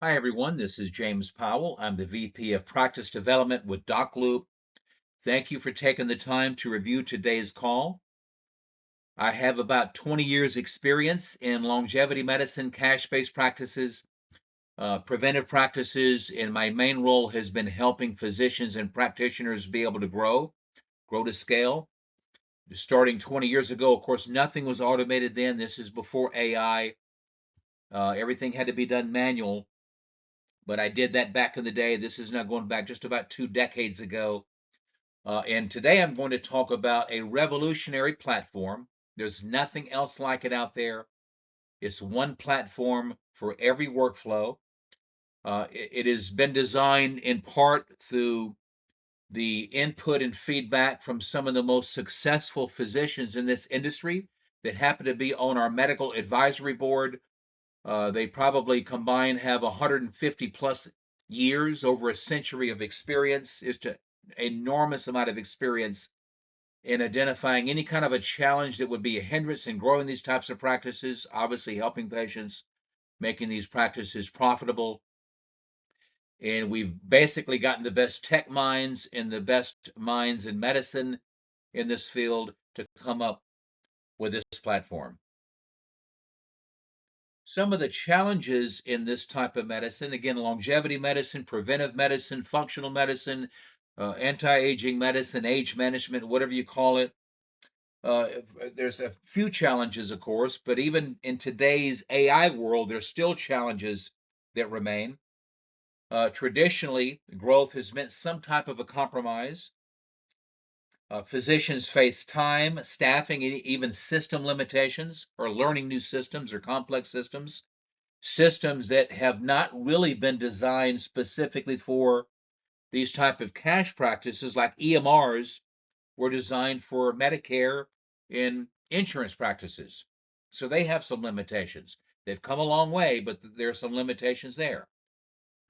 Hi, everyone. This is James Powell. I'm the VP of Practice Development with DocLoop. Thank you for taking the time to review today's call. I have about 20 years experience in longevity medicine, cash-based practices, preventive practices, and my main role has been helping physicians and practitioners be able to grow to scale. Starting 20 years ago, of course, nothing was automated then. This is before AI. Everything had to be done manual. But I did that back in the day. This is now going back just about 2 decades ago. And today I'm going to talk about a revolutionary platform. There's nothing else like it out there. It's one platform for every workflow. It has been designed in part through the input and feedback from some of the most successful physicians in this industry that happen to be on our medical advisory board. They probably combined have 150 plus years, over a century of experience. It's an enormous amount of experience in identifying any kind of a challenge that would be a hindrance in growing these types of practices, obviously helping patients, making these practices profitable. And we've basically gotten the best tech minds and the best minds in medicine in this field to come up with this platform. Some of the challenges in this type of medicine, again, longevity medicine, preventive medicine, functional medicine, anti-aging medicine, age management, whatever you call it. There's a few challenges, of course, but even in today's AI world, there's still challenges that remain. Traditionally, growth has meant some type of a compromise. Physicians face time, staffing, and even system limitations, or learning new systems or complex systems that have not really been designed specifically for these type of cash practices. Like EMRs were designed for Medicare and insurance practices. So they have some limitations. They've come a long way, but there are some limitations there.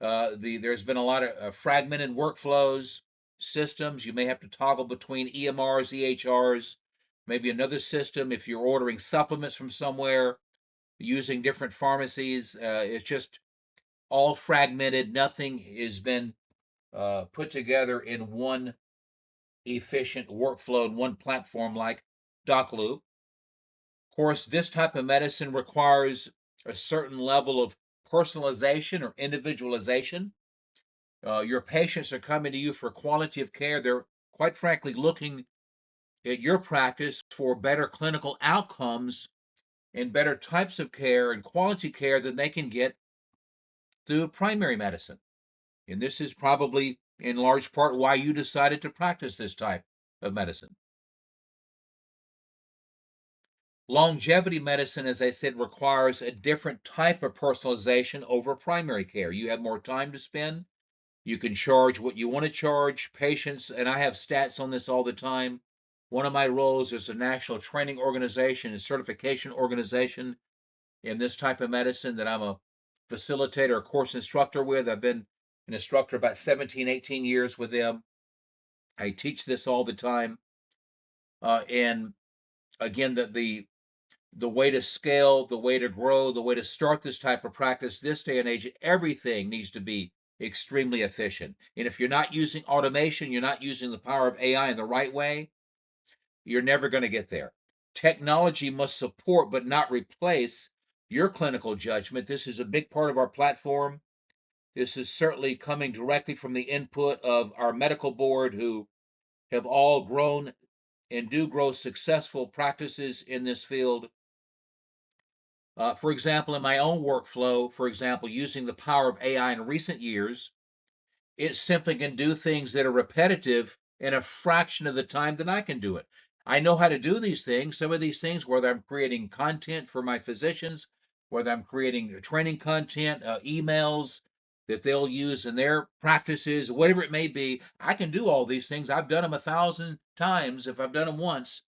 There's been a lot of fragmented workflows, systems. You may have to toggle between EMRs, EHRs, maybe another system if you're ordering supplements from somewhere, using different pharmacies. It's just all fragmented. Nothing has been put together in one efficient workflow in one platform like DocLoop. Of course, this type of medicine requires a certain level of personalization or individualization. Your patients are coming to you for quality of care. They're quite frankly looking at your practice for better clinical outcomes and better types of care and quality care than they can get through primary medicine. And this is probably in large part why you decided to practice this type of medicine. Longevity medicine, as I said, requires a different type of personalization over primary care. You have more time to spend. You can charge what you want to charge. Patients, and I have stats on this all the time. One of my roles is a national training organization, a certification organization in this type of medicine that I'm a facilitator, a course instructor with. I've been an instructor about 17, 18 years with them. I teach this all the time. And again, the way to scale, the way to grow, the way to start this type of practice this day and age, everything needs to be extremely efficient. And if you're not using automation, you're not using the power of AI in the right way, you're never going to get there. Technology must support but not replace your clinical judgment. This is a big part of our platform. This is certainly coming directly from the input of our medical board, who have all grown and do grow successful practices in this field. For example, in my own workflow, for example, using the power of AI in recent years, it simply can do things that are repetitive in a fraction of the time that I can do it. I know how to do these things. Some of these things, whether I'm creating content for my physicians, whether I'm creating training content, emails that they'll use in their practices, whatever it may be, I can do all these things. I've done them 1,000 times if I've done them once.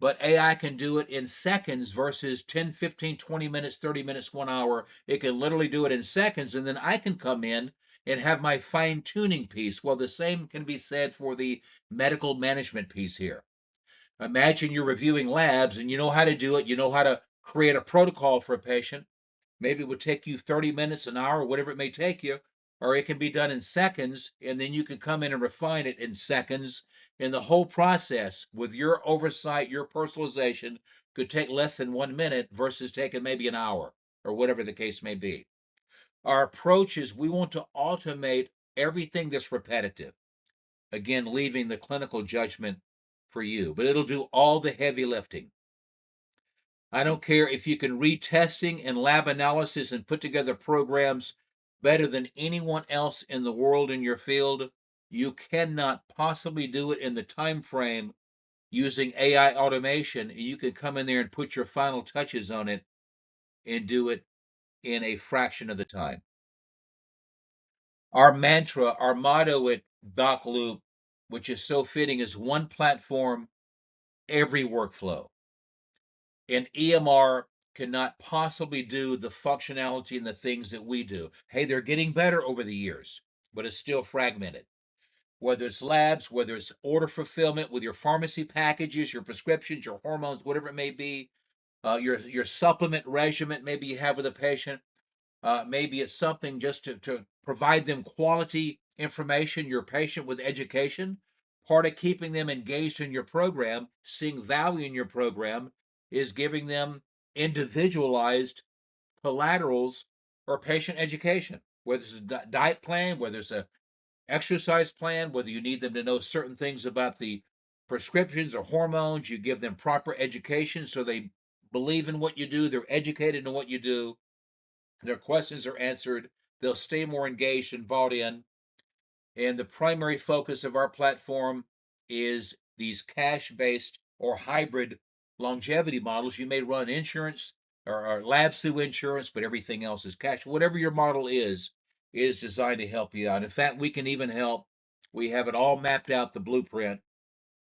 But AI can do it in seconds versus 10, 15, 20 minutes, 30 minutes, 1 hour. It can literally do it in seconds. And then I can come in and have my fine tuning piece. Well, the same can be said for the medical management piece here. Imagine you're reviewing labs and you know how to do it. You know how to create a protocol for a patient. Maybe it would take you 30 minutes, an hour, whatever it may take you, or it can be done in seconds, and then you can come in and refine it in seconds. And the whole process, with your oversight, your personalization, could take less than 1 minute versus taking maybe an hour or whatever the case may be. Our approach is we want to automate everything that's repetitive. Again, leaving the clinical judgment for you, but it'll do all the heavy lifting. I don't care if you can read testing and lab analysis and put together programs better than anyone else in the world in your field. You cannot possibly do it in the time frame using AI automation. You can come in there and put your final touches on it and do it in a fraction of the time. Our mantra, our motto at DocLoop, which is so fitting, is one platform, every workflow. And EMR cannot possibly do the functionality and the things that we do. Hey, they're getting better over the years, but it's still fragmented. Whether it's labs, whether it's order fulfillment with your pharmacy packages, your prescriptions, your hormones, whatever it may be, your supplement regimen maybe you have with a patient. Maybe it's something just to provide them quality information, your patient with education. Part of keeping them engaged in your program, seeing value in your program, is giving them individualized collaterals or patient education, whether it's a diet plan, whether it's a exercise plan, whether you need them to know certain things about the prescriptions or hormones, you give them proper education so they believe in what you do, they're educated in what you do, their questions are answered, they'll stay more engaged and bought in. And the primary focus of our platform is these cash-based or hybrid longevity models. You may run insurance or labs through insurance, but everything else is cash. Whatever your model is designed to help you out. In fact, we can even help. We have it all mapped out, the blueprint,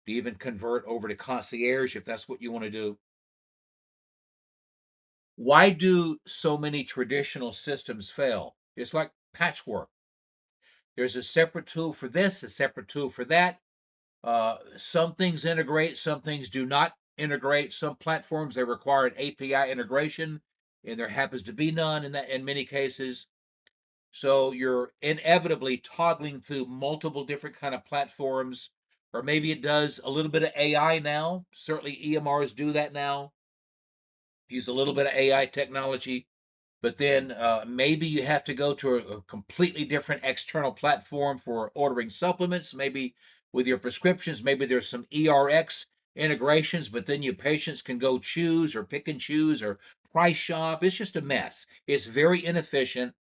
to even convert over to concierge if that's what you want to do. Why do so many traditional systems fail? It's like patchwork. There's a separate tool for this, a separate tool for that. Some things integrate, some things do not integrate. Some platforms they require an API integration, and there happens to be none in many cases. So you're inevitably toggling through multiple different kind of platforms, or maybe it does a little bit of AI now. Certainly EMRs do that now. Use a little bit of AI technology, but then maybe you have to go to a completely different external platform for ordering supplements, maybe with your prescriptions. Maybe there's some ERX integrations, but then your patients can go choose or pick and choose or price shop. It's just a mess. It's very inefficient.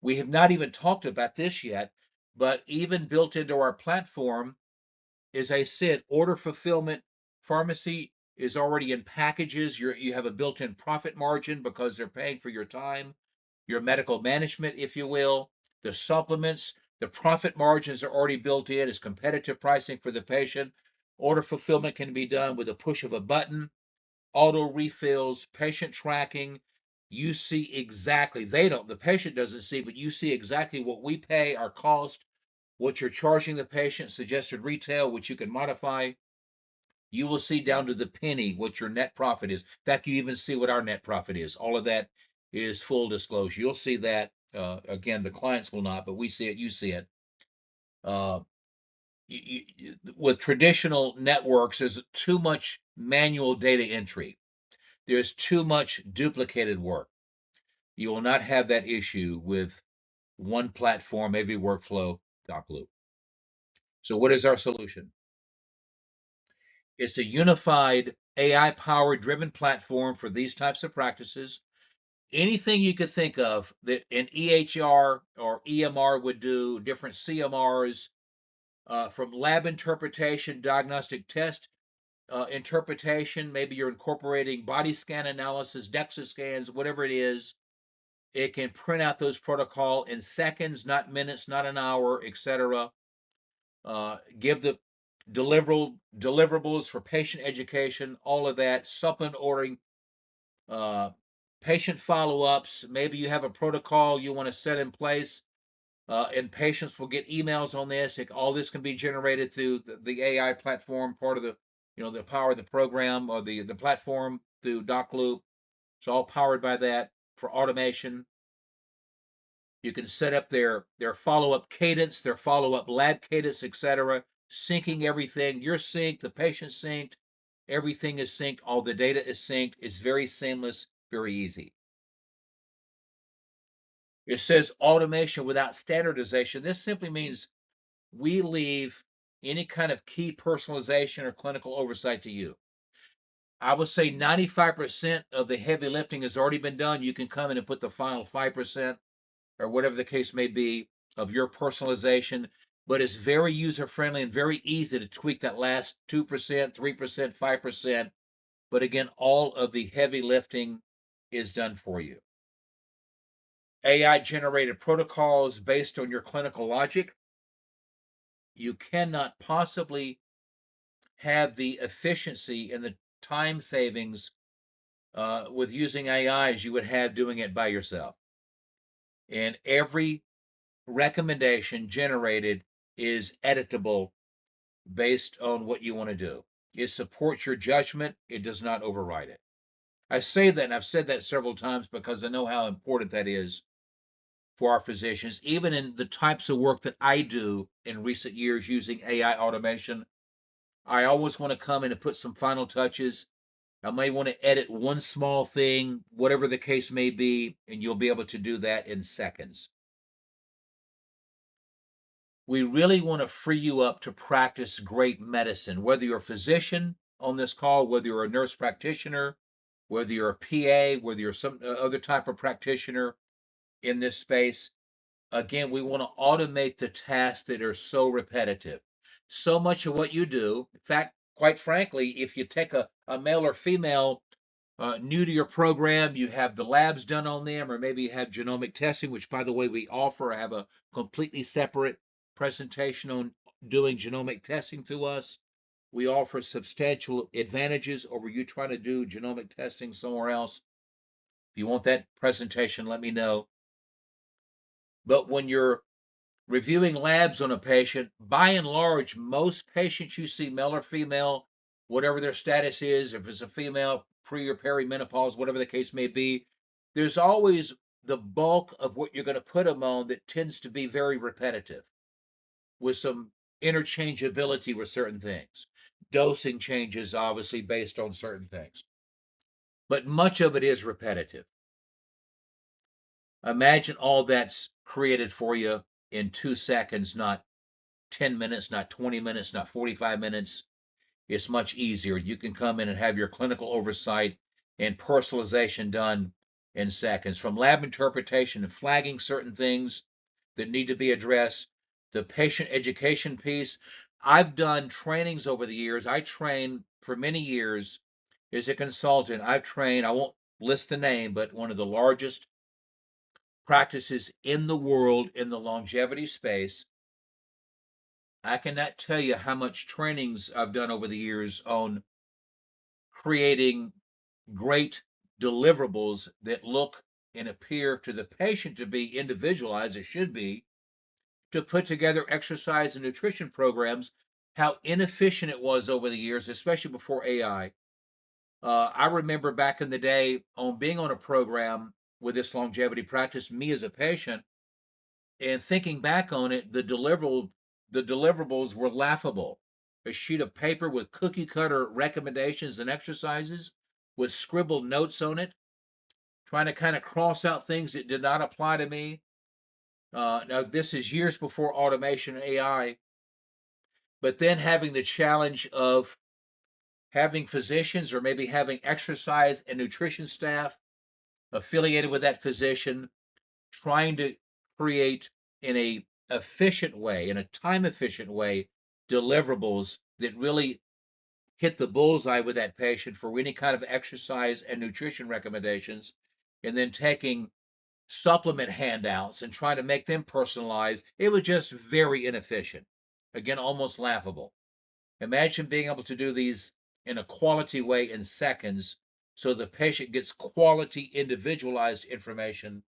We have not even talked about this yet, but even built into our platform, as I said, order fulfillment, pharmacy is already in packages. You have a built-in profit margin because they're paying for your time, your medical management, if you will. The supplements, the profit margins are already built in as competitive pricing for the patient. Order fulfillment can be done with a push of a button, auto refills, patient tracking. You see exactly, the patient doesn't see, but you see exactly what we pay, our cost, what you're charging the patient, suggested retail, which you can modify. You will see down to the penny what your net profit is. In fact, you even see what our net profit is. All of that is full disclosure. You'll see that. Again, the clients will not, but we see it, you see it. Uh, with traditional networks, there's too much manual data entry. There's too much duplicated work. You will not have that issue with one platform, every workflow, DocLoop. So what is our solution? It's a unified AI powered driven platform for these types of practices. Anything you could think of that an EHR or EMR would do, different CMRs, from lab interpretation, diagnostic test interpretation, maybe you're incorporating body scan analysis, DEXA scans, whatever it is, it can print out those protocol in seconds, not minutes, not an hour, etc. Give the deliverables for patient education, all of that, supplement ordering, uh, patient follow-ups. Maybe you have a protocol you want to set in place, and patients will get emails on this. All this can be generated through the AI platform, part of the power of the program or the platform through DocLoop. It's all powered by that. for automation. You can set up their follow-up cadence, their follow-up lab cadence, etc., syncing everything. You're synced, the patient's synced, everything is synced, all the data is synced. It's very seamless, very easy. It says automation without standardization. This simply means we leave any kind of key personalization or clinical oversight to you. I would say 95% of the heavy lifting has already been done. You can come in and put the final 5% or whatever the case may be of your personalization, but it's very user friendly and very easy to tweak that last 2%, 3%, 5%. But again, all of the heavy lifting is done for you. AI generated protocols based on your clinical logic. You cannot possibly have the efficiency and the time savings with using AI as you would have doing it by yourself. And every recommendation generated is editable based on what you want to do. It supports your judgment. It does not override it. I say that, and I've said that several times because I know how important that is for our physicians, even in the types of work that I do in recent years using AI automation. I always want to come in and put some final touches. I may want to edit one small thing, whatever the case may be, and you'll be able to do that in seconds. We really want to free you up to practice great medicine, whether you're a physician on this call, whether you're a nurse practitioner, whether you're a PA, whether you're some other type of practitioner in this space. Again, we want to automate the tasks that are so repetitive. So much of what you do, in fact, quite frankly, if you take a male or female new to your program, you have the labs done on them, or maybe you have genomic testing, which, by the way, we offer. I have a completely separate presentation on doing genomic testing through us. We offer substantial advantages over you trying to do genomic testing somewhere else. If you want that presentation, let me know. But when you're reviewing labs on a patient, by and large, most patients you see, male or female, whatever their status is, if it's a female, pre or perimenopause, whatever the case may be, there's always the bulk of what you're going to put them on that tends to be very repetitive with some interchangeability with certain things. Dosing changes, obviously, based on certain things. But much of it is repetitive. Imagine all that's created for you in 2 seconds, not 10 minutes, not 20 minutes, not 45 minutes. It's much easier. You can come in and have your clinical oversight and personalization done in seconds. From lab interpretation and flagging certain things that need to be addressed, the patient education piece. I've done trainings over the years. I trained for many years as a consultant. I've trained, I won't list the name, but one of the largest practices in the world in the longevity space. I cannot tell you how much trainings I've done over the years on creating great deliverables that look and appear to the patient to be individualized, it should be, to put together exercise and nutrition programs, how inefficient it was over the years, especially before AI. I remember back in the day on being on a program with this longevity practice, me as a patient, and thinking back on it, the deliverables were laughable. A sheet of paper with cookie cutter recommendations and exercises with scribbled notes on it, trying to kind of cross out things that did not apply to me. Now, this is years before automation and AI, but then having the challenge of having physicians or maybe having exercise and nutrition staff affiliated with that physician, trying to create in a efficient way, in a time efficient way, deliverables that really hit the bullseye with that patient for any kind of exercise and nutrition recommendations, and then taking supplement handouts and trying to make them personalized. It was just very inefficient. Again, almost laughable. Imagine being able to do these in a quality way in seconds so the patient gets quality individualized information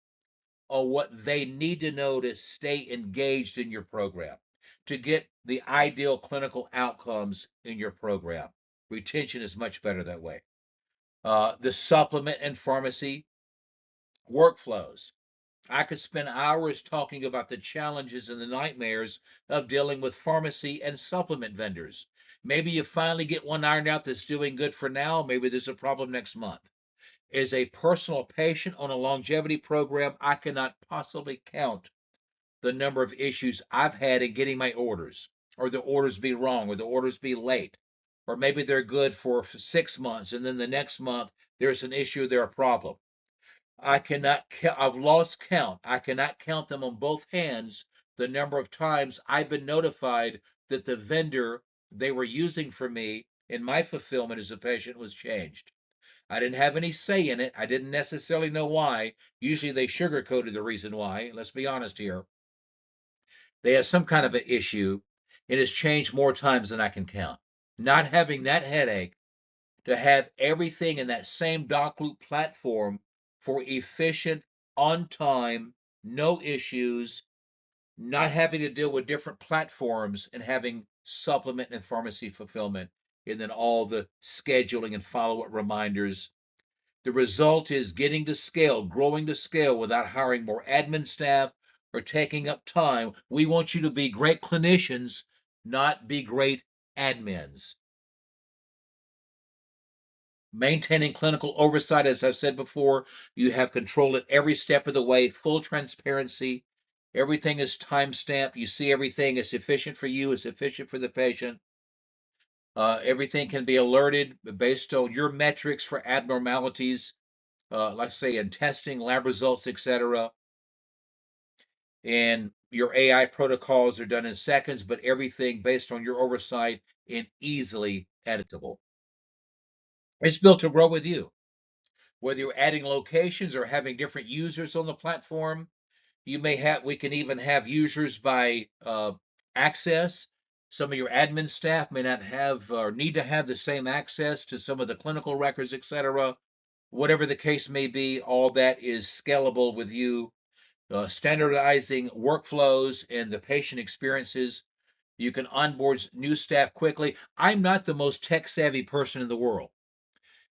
on what they need to know to stay engaged in your program, to get the ideal clinical outcomes in your program. Retention is much better that way. The supplement and pharmacy, Workflows. I could spend hours talking about the challenges and the nightmares of dealing with pharmacy and supplement vendors. Maybe you finally get one ironed out that's doing good for now. Maybe there's a problem next month. As a personal patient on a longevity program, I cannot possibly count the number of issues I've had in getting my orders, or the orders be wrong, or the orders be late, or maybe they're good for 6 months and then the next month there's an issue, there's a problem. I cannot, I've lost count. I cannot count them on both hands the number of times I've been notified that the vendor they were using for me in my fulfillment as a patient was changed. I didn't have any say in it. I didn't necessarily know why. Usually they sugarcoated the reason why. Let's be honest here. They had some kind of an issue. It has changed more times than I can count. Not having that headache to have everything in that same DocLoop platform for efficient, on time, no issues, not having to deal with different platforms and having supplement and pharmacy fulfillment, and then all the scheduling and follow up reminders. The result is getting to scale, growing to scale without hiring more admin staff or taking up time. We want you to be great clinicians, not be great admins. Maintaining clinical oversight, as I've said before, you have control at every step of the way, full transparency. Everything is time stamped. You see everything is efficient for you, is efficient for the patient. Everything can be alerted based on your metrics for abnormalities, let's say in testing, lab results, etc. And your AI protocols are done in seconds, but everything based on your oversight and easily editable. It's built to grow with you. Whether you're adding locations or having different users on the platform, we can even have users by access. Some of your admin staff may not have or need to have the same access to some of the clinical records, etc. Whatever the case may be, all that is scalable with you. Standardizing workflows and the patient experiences. You can onboard new staff quickly. I'm not the most tech savvy person in the world.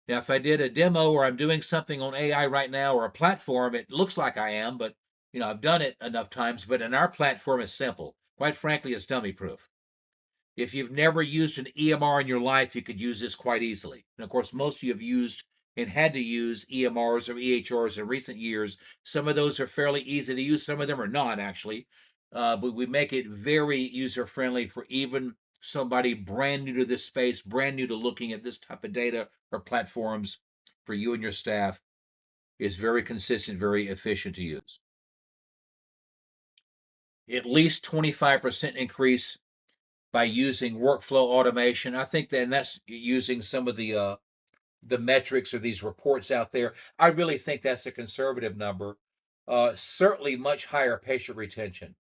Now, if I did a demo or I'm doing something on AI right now or a platform, it looks like I am, but I've done it enough times. But in our platform, it's simple. Quite frankly, it's dummy proof. If you've never used an EMR in your life, you could use this quite easily. And of course, most of you have used and had to use EMRs or EHRs in recent years. Some of those are fairly easy to use. Some of them are not actually. But we make it very user friendly for even somebody brand new to this space, brand new to looking at this type of data or platforms. For you and your staff, is very consistent, very efficient to use. At least 25% increase by using workflow automation. I think that, and that's using some of the metrics or these reports out there. I really think that's a conservative number. Certainly much higher patient retention.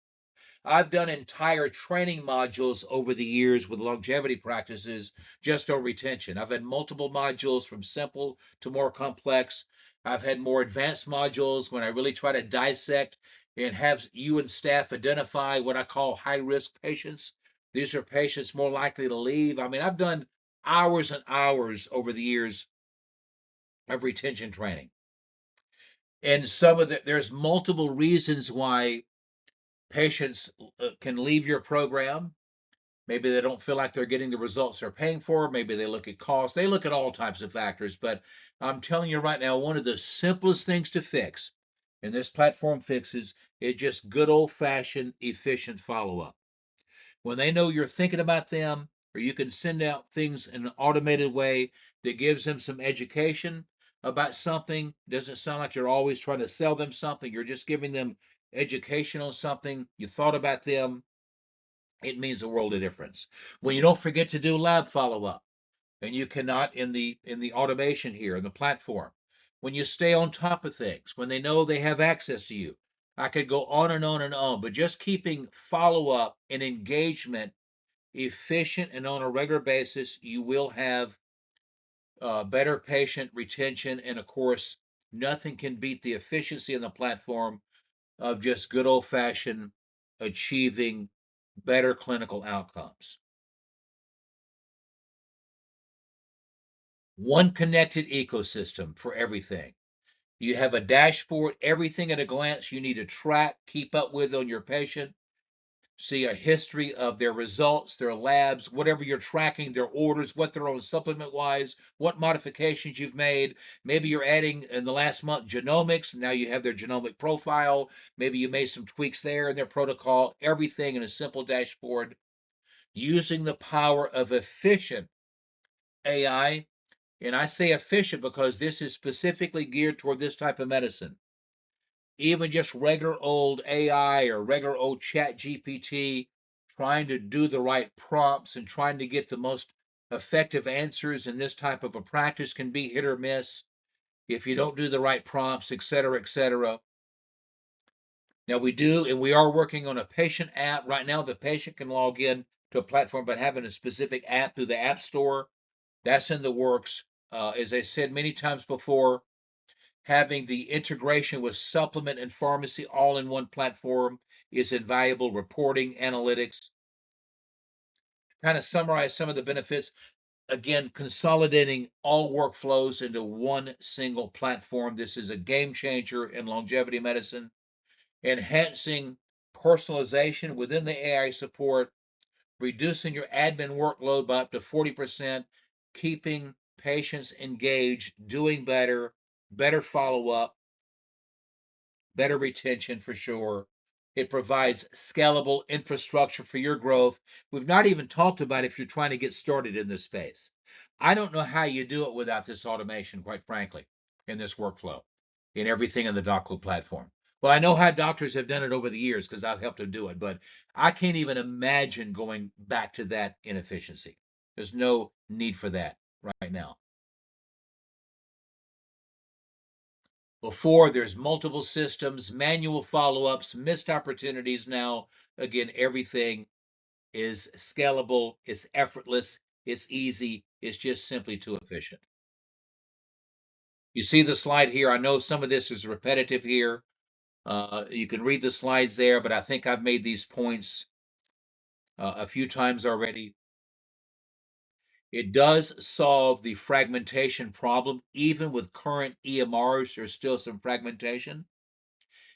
I've done entire training modules over the years with longevity practices just on retention. I've had multiple modules from simple to more complex. I've had more advanced modules when I really try to dissect and have you and staff identify what I call high risk patients. These are patients more likely to leave. I mean, I've done hours and hours over the years of retention training. And there's multiple reasons why patients can leave your program. Maybe they don't feel like they're getting the results they're paying for. Maybe they look at cost. They look at all types of factors. But I'm telling you right now, one of the simplest things to fix, and this platform fixes, is just good old fashioned efficient follow up. When they know you're thinking about them, or you can send out things in an automated way that gives them some education about something. Doesn't sound like you're always trying to sell them something. You're just giving them education on something. You thought about them. It means a world of difference. When you don't forget to do lab follow-up, and you cannot in the automation here in the platform, when you stay on top of things, when they know they have access to you. I could go on and on and on, but just keeping follow-up and engagement efficient and on a regular basis, you will have better patient retention. And of course, nothing can beat the efficiency in the platform of just good old fashioned achieving better clinical outcomes. One connected ecosystem for everything. You have a dashboard, everything at a glance you need to track, keep up with on your patient, see a history of their results, their labs, whatever you're tracking, their orders, what they're on supplement wise, what modifications you've made. Maybe you're adding in the last month genomics. Now you have their genomic profile. Maybe you made some tweaks there in their protocol. Everything in a simple dashboard using the power of efficient AI. And I say efficient because this is specifically geared toward this type of medicine. Even just regular old AI or regular old chat GPT, trying to do the right prompts and trying to get the most effective answers in this type of a practice can be hit or miss if you don't do the right prompts, et cetera, et cetera. Now we do, and we are working on a patient app. Right now, the patient can log in to a platform, but having a specific app through the App Store, that's in the works. As I said many times before, having the integration with supplement and pharmacy all in one platform is invaluable. Reporting, analytics. Kind of summarize some of the benefits. Again, consolidating all workflows into one single platform. This is a game changer in longevity medicine. Enhancing personalization within the AI support, reducing your admin workload by up to 40%, keeping patients engaged, doing better, better follow up, better retention for sure. It provides scalable infrastructure for your growth. We've not even talked about if you're trying to get started in this space. I don't know how you do it without this automation, quite frankly, in this workflow, in everything in the DocLoop platform. Well, I know how doctors have done it over the years because I've helped them do it, but I can't even imagine going back to that inefficiency. There's no need for that right now. Before, there's multiple systems, manual follow-ups, missed opportunities. Now, again, everything is scalable, it's effortless, it's easy, it's just simply too efficient. You see the slide here. I know some of this is repetitive here. You can read the slides there, but I think I've made these points a few times already. It does solve the fragmentation problem. Even with current EMRs, there's still some fragmentation.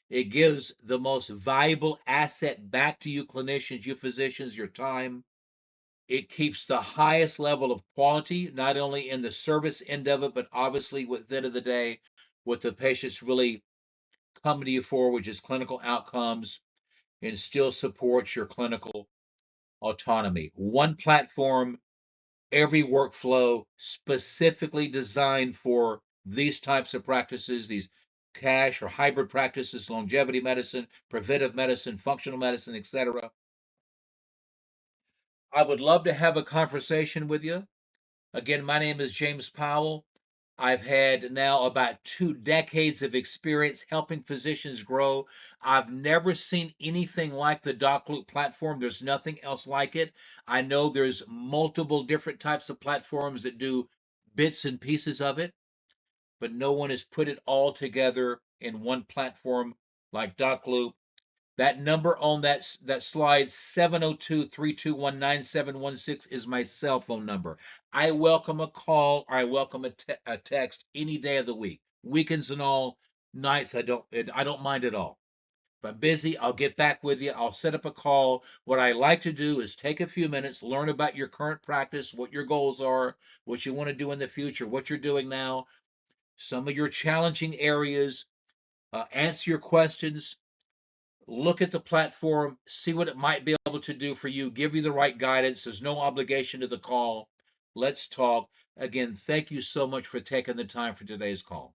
It gives the most valuable asset back to you clinicians, you physicians, your time. It keeps the highest level of quality, not only in the service end of it, but obviously at the end of the day, what the patients really come to you for, which is clinical outcomes, and still supports your clinical autonomy. One platform, every workflow specifically designed for these types of practices, these cash or hybrid practices, longevity medicine, preventive medicine, functional medicine, etc. I would love to have a conversation with you. Again, my name is James Powell. I've had now about 2 decades of experience helping physicians grow. I've never seen anything like the DocLoop platform. There's nothing else like it. I know there's multiple different types of platforms that do bits and pieces of it, but no one has put it all together in one platform like DocLoop. That number on that slide, 702-321-9716, is my cell phone number. I welcome a call or I welcome a text any day of the week. Weekends and all, nights, I don't mind at all. If I'm busy, I'll get back with you. I'll set up a call. What I like to do is take a few minutes, learn about your current practice, what your goals are, what you want to do in the future, what you're doing now, some of your challenging areas, answer your questions, look at the platform, see what it might be able to do for you, give you the right guidance. There's no obligation to the call. Let's talk. Again, thank you so much for taking the time for today's call.